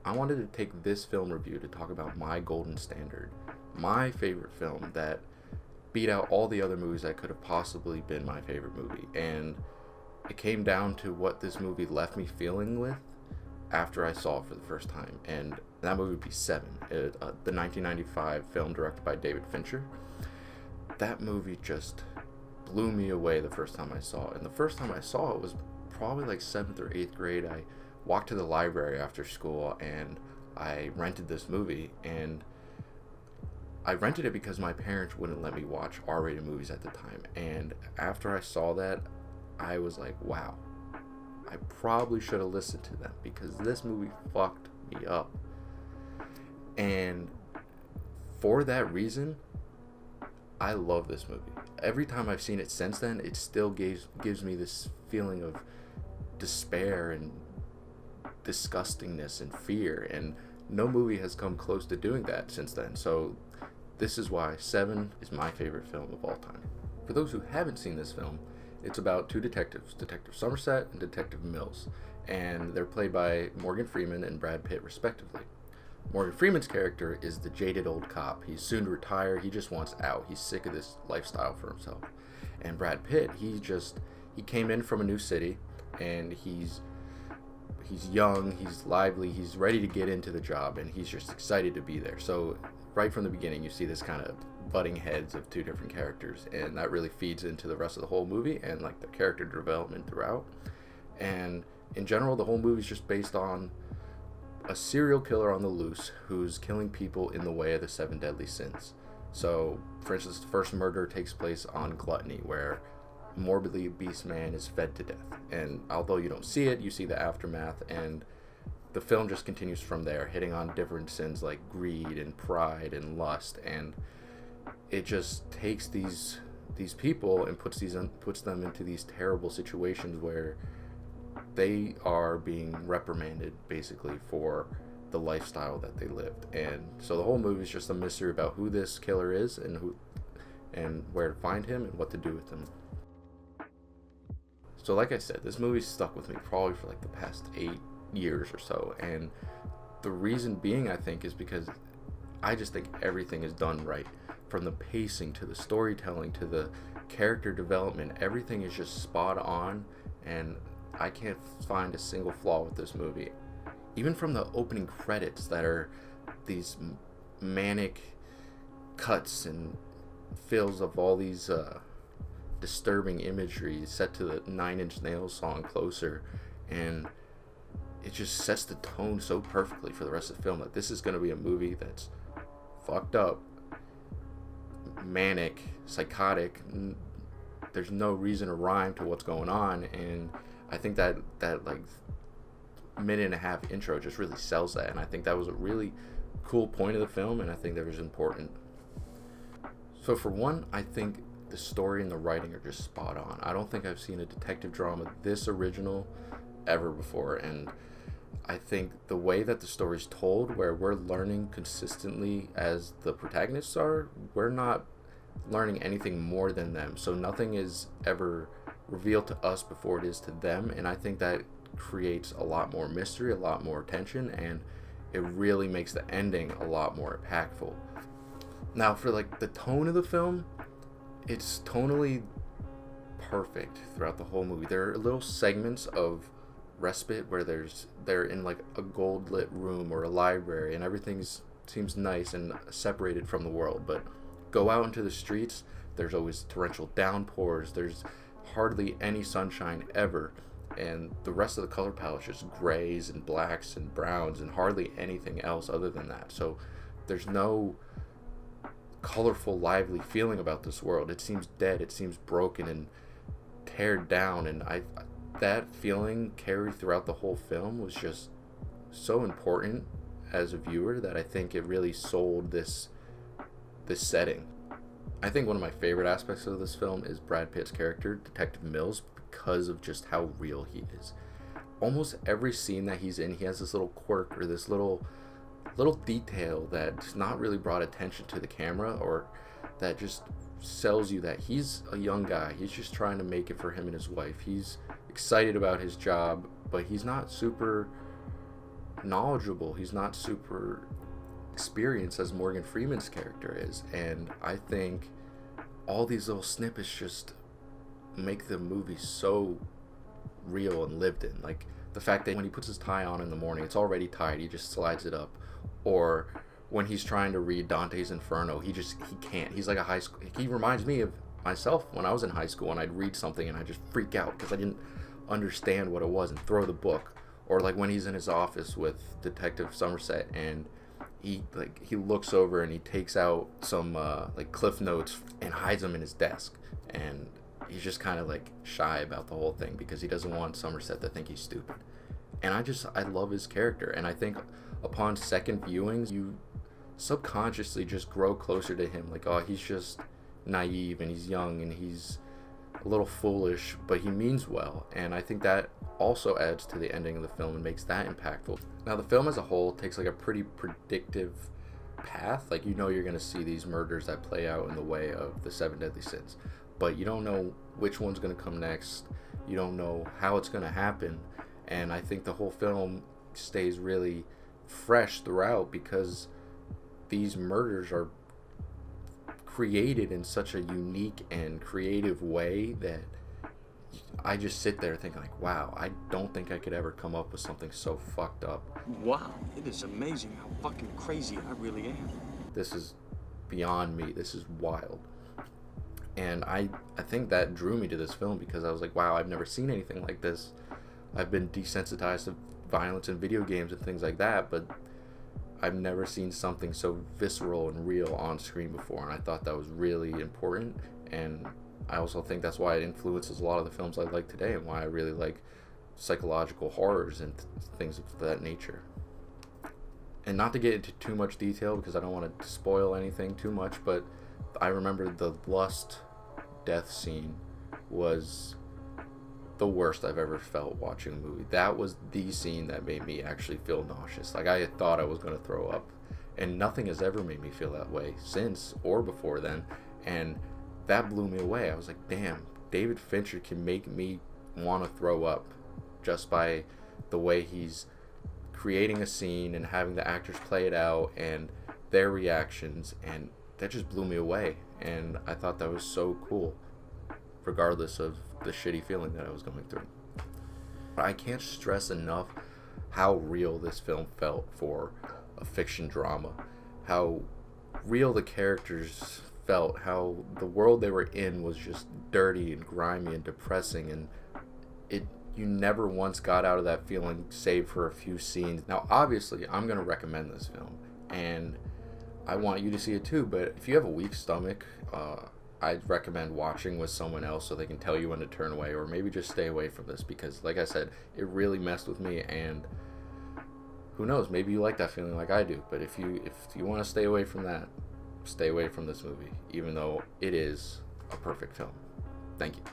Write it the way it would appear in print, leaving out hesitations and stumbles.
I wanted to take this film review to talk about my golden standard, my favorite film that beat out all the other movies that could have possibly been my favorite movie. And it came down to what this movie left me feeling with after I saw it for the first time. And that movie would be Seven, the 1995 film directed by David Fincher. That movie just blew me away the first time I saw it. And the first time I saw it was probably like 7th or 8th grade. I walked to the library after school and I rented this movie, and I rented it because my parents wouldn't let me watch R-rated movies at the time. And after I saw that, I was like, wow, I probably should have listened to them because this movie fucked me up. And for that reason, I love this movie. Every time I've seen it since then, it still gives me this feeling of despair and disgustingness and fear, and no movie has come close to doing that since then. So this is why Seven is my favorite film of all time. For those who haven't seen this film, it's about two detectives, Detective Somerset and Detective Mills, and they're played by Morgan Freeman and Brad Pitt respectively. Morgan Freeman's character is the jaded old cop. He's soon to retire. He just wants out. He's sick of this lifestyle for himself. And Brad Pitt, he came in from a new city, and he's young, he's lively, he's ready to get into the job, and he's just excited to be there. So right from the beginning, you see this kind of butting heads of two different characters, and that really feeds into the rest of the whole movie and like the character development throughout. And in general, the whole movie is just based on a serial killer on the loose who's killing people in the way of the 7 deadly sins. So, for instance, the first murder takes place on gluttony, where a morbidly obese man is fed to death. And although you don't see it, you see the aftermath, and the film just continues from there, hitting on different sins like greed and pride and lust. And it just takes these people and puts them into these terrible situations where they are being reprimanded basically for the lifestyle that they lived. And so the whole movie is just a mystery about who this killer is and where to find him and what to do with him. So like I said, this movie stuck with me probably for like the past 8 years or so, and the reason being, I think, is because I just think everything is done right, from the pacing to the storytelling to the character development. Everything is just spot on, and I can't find a single flaw with this movie. Even from the opening credits that are these manic cuts and fills of all these disturbing imagery set to the Nine Inch Nails song Closer, and it just sets the tone so perfectly for the rest of the film that this is going to be a movie that's fucked up, manic, psychotic. There's no reason or rhyme to what's going on, and I think that like minute and a half intro just really sells that, and I think that was a really cool point of the film, and I think that was important. So for one, I think the story and the writing are just spot on. I don't think I've seen a detective drama this original ever before, and I think the way that the story's told, where we're learning consistently as the protagonists are, we're not learning anything more than them, so nothing is ever revealed to us before it is to them, and I think that creates a lot more mystery, a lot more tension, and it really makes the ending a lot more impactful. Now, for like the tone of the film, it's tonally perfect throughout the whole movie. There are little segments of respite where they're in like a gold lit room or a library, and everything seems nice and separated from the world, but go out into the streets, there's always torrential downpours, there's hardly any sunshine ever, and the rest of the color palette is just grays and blacks and browns and hardly anything else other than that. So there's no colorful, lively feeling about this world. It seems dead, it seems broken and teared down, and that feeling carried throughout the whole film was just so important as a viewer that I think it really sold this setting. I think one of my favorite aspects of this film is Brad Pitt's character, Detective Mills, because of just how real he is. Almost every scene that he's in, he has this little quirk or this little detail that's not really brought attention to the camera, or that just sells you that he's a young guy. He's just trying to make it for him and his wife. He's excited about his job, but he's not super knowledgeable, he's not super experienced as Morgan Freeman's character is. And I think all these little snippets just make the movie so real and lived in. Like the fact that when he puts his tie on in the morning, it's already tied, he just slides it up. Or when he's trying to read Dante's Inferno, he can't. He's like a high school. He reminds me of myself when I was in high school and I'd read something and I'd just freak out because I didn't understand what it was and throw the book. Or like when he's in his office with Detective Somerset and he looks over and he takes out some like cliff notes and hides them in his desk, and he's just kind of like shy about the whole thing because he doesn't want Somerset to think he's stupid. And I love his character, and I think upon second viewings you subconsciously just grow closer to him. Like, oh, he's just naive and he's young and he's a little foolish, but he means well. And I think that also adds to the ending of the film and makes that impactful. Now, the film as a whole takes like a pretty predictive path. Like, you know you're going to see these murders that play out in the way of the 7 deadly sins, but you don't know which one's going to come next. You don't know how it's going to happen. And I think the whole film stays really fresh throughout because these murders are created in such a unique and creative way that I just sit there thinking like, wow, I don't think I could ever come up with something so fucked up. Wow, it is amazing how fucking crazy I really am. This is beyond me. This is wild. And I think that drew me to this film because I was like, wow, I've never seen anything like this. I've been desensitized to violence in video games and things like that, but I've never seen something so visceral and real on screen before, and I thought that was really important. And I also think that's why it influences a lot of the films I like today and why I really like psychological horrors and things of that nature. And not to get into too much detail because I don't want to spoil anything too much, but I remember the lust death scene was the worst I've ever felt watching a movie. That was the scene that made me actually feel nauseous. Like, I thought I was going to throw up, and nothing has ever made me feel that way since or before then. And that blew me away. I was like, damn, David Fincher can make me want to throw up just by the way he's creating a scene and having the actors play it out and their reactions, and that just blew me away. And I thought that was so cool, regardless of the shitty feeling that I was going through. I can't stress enough how real this film felt for a fiction drama, how real the characters felt, how the world they were in was just dirty and grimy and depressing, and you never once got out of that feeling save for a few scenes. Now, obviously, I'm going to recommend this film, and I want you to see it too, but if you have a weak stomach, I'd recommend watching with someone else so they can tell you when to turn away, or maybe just stay away from this because, like I said, it really messed with me. And who knows, maybe you like that feeling like I do. But if you want to stay away from that, stay away from this movie, even though it is a perfect film. Thank you.